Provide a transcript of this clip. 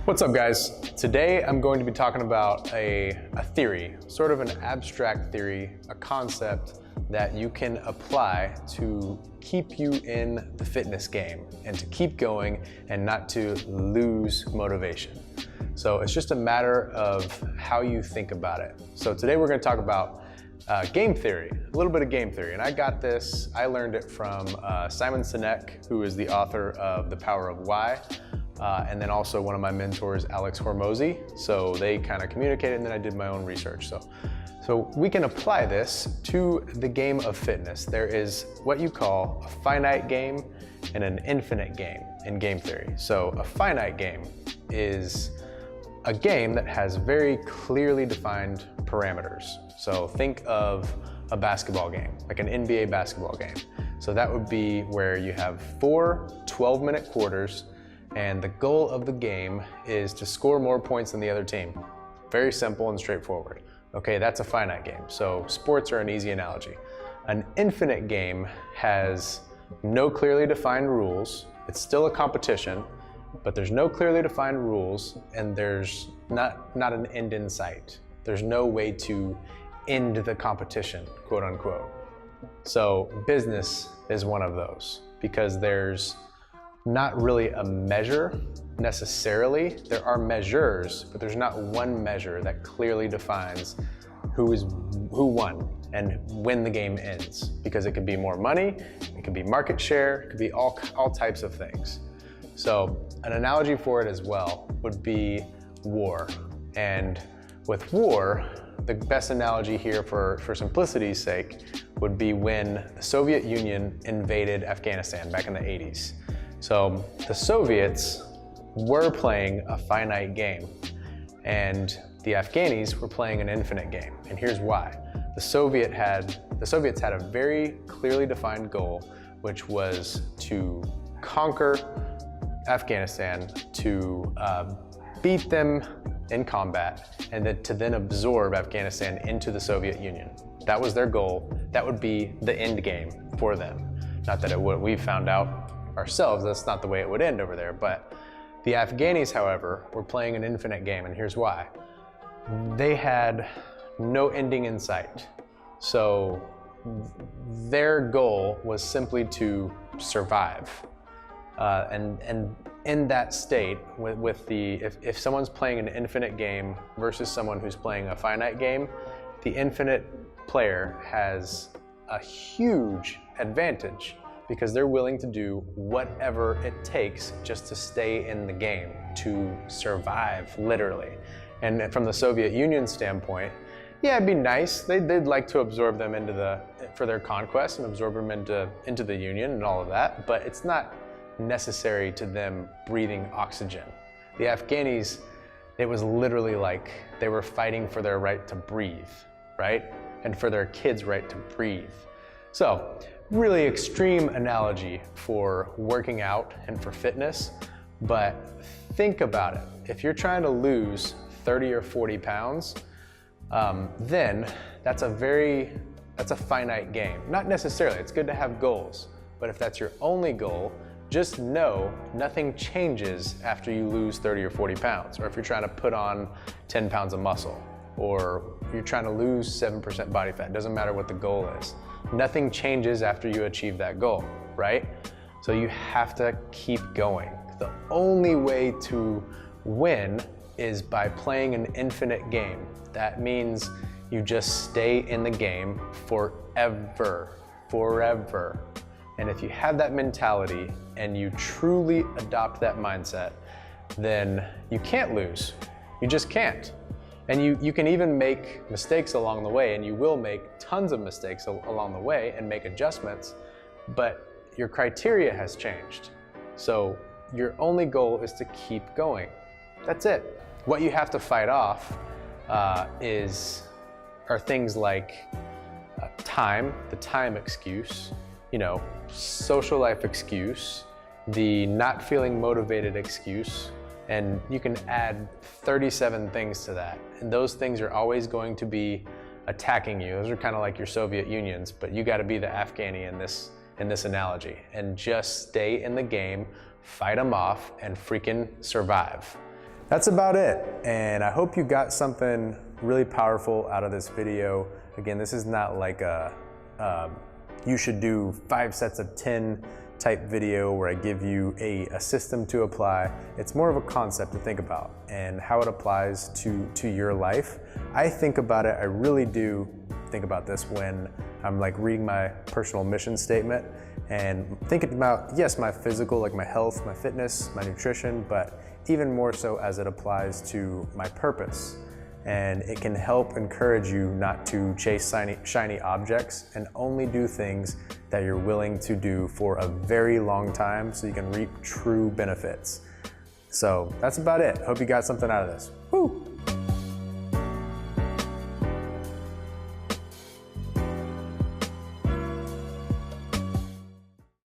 What's up, guys? Today I'm going to be talking about a theory, sort of an abstract theory, a concept that you can apply to keep you in the fitness game and to keep going and not to lose motivation. So it's just a matter of how you think about it. So today we're going to talk about game theory, a little bit of game theory. And I learned it from Simon Sinek, who is the author of The Power of Why. And then also one of my mentors, Alex Hormozy. So they kind of communicated, and then I did my own research. So we can apply this to the game of fitness. There is what you call a finite game and an infinite game in game theory. So a finite game is a game that has very clearly defined parameters. So think of a basketball game, like an NBA basketball game. So that would be where you have 4 12-minute quarters, and the goal of the game is to score more points than the other team. Very simple and straightforward. Okay, that's a finite game. So sports are an easy analogy. An infinite game has no clearly defined rules. It's still a competition, but there's no clearly defined rules, and there's not an end in sight. There's no way to end the competition, quote unquote. So business is one of those, because there's not really a measure necessarily. There are measures, but there's not one measure that clearly defines who won and when the game ends, because it could be more money, it could be market share, it could be all types of things. So an analogy for it as well would be war. And with war, the best analogy here for simplicity's sake would be when the Soviet Union invaded Afghanistan back in the 80s. So the Soviets were playing a finite game, and the Afghanis were playing an infinite game. And here's why. The Soviets had a very clearly defined goal, which was to conquer Afghanistan, to beat them in combat, and then to absorb Afghanistan into the Soviet Union. That was their goal. That would be the end game for them. Not that it would. We found out ourselves that's not the way it would end over there. But the Afghanis, however, were playing an infinite game, and here's why. They had no ending in sight. So their goal was simply to survive. And in that state, if someone's playing an infinite game versus someone who's playing a finite game, the infinite player has a huge advantage, because they're willing to do whatever it takes just to stay in the game, to survive, literally. And from the Soviet Union standpoint, yeah, it'd be nice. They'd like to absorb them for their conquest and absorb them into the Union and all of that, but it's not necessary to them breathing oxygen. The Afghanis, it was literally like they were fighting for their right to breathe, right? And for their kids' right to breathe. So, really extreme analogy for working out and for fitness, but think about it. If you're trying to lose 30 or 40 pounds, then that's a finite game. Not necessarily, it's good to have goals, but if that's your only goal, just know nothing changes after you lose 30 or 40 pounds, or if you're trying to put on 10 pounds of muscle, or you're trying to lose 7% body fat. It doesn't matter what the goal is. Nothing changes after you achieve that goal, right? So you have to keep going. The only way to win is by playing an infinite game. That means you just stay in the game forever. And if you have that mentality and you truly adopt that mindset, then you can't lose. You just can't. And you can even make mistakes along the way, and you will make tons of mistakes along the way and make adjustments, but your criteria has changed. So your only goal is to keep going. That's it. What you have to fight off are things like time, the time excuse, social life excuse, the not feeling motivated excuse, and you can add 37 things to that. And those things are always going to be attacking you. Those are kind of like your Soviet Unions, but you got to be the Afghani in this analogy, and just stay in the game, fight them off, and freaking survive. that's about it. And I hope you got something really powerful out of this video. Again, this is not like a you should do 5 sets of 10 type video where I give you a system to apply. It's more of a concept to think about and how it applies to your life. I think about it, I really do think about this when I'm like reading my personal mission statement and thinking about, yes, my physical, like my health, my fitness, my nutrition, but even more so as it applies to my purpose. And it can help encourage you not to chase shiny objects and only do things that you're willing to do for a very long time so you can reap true benefits. So that's about it. Hope you got something out of this. Woo!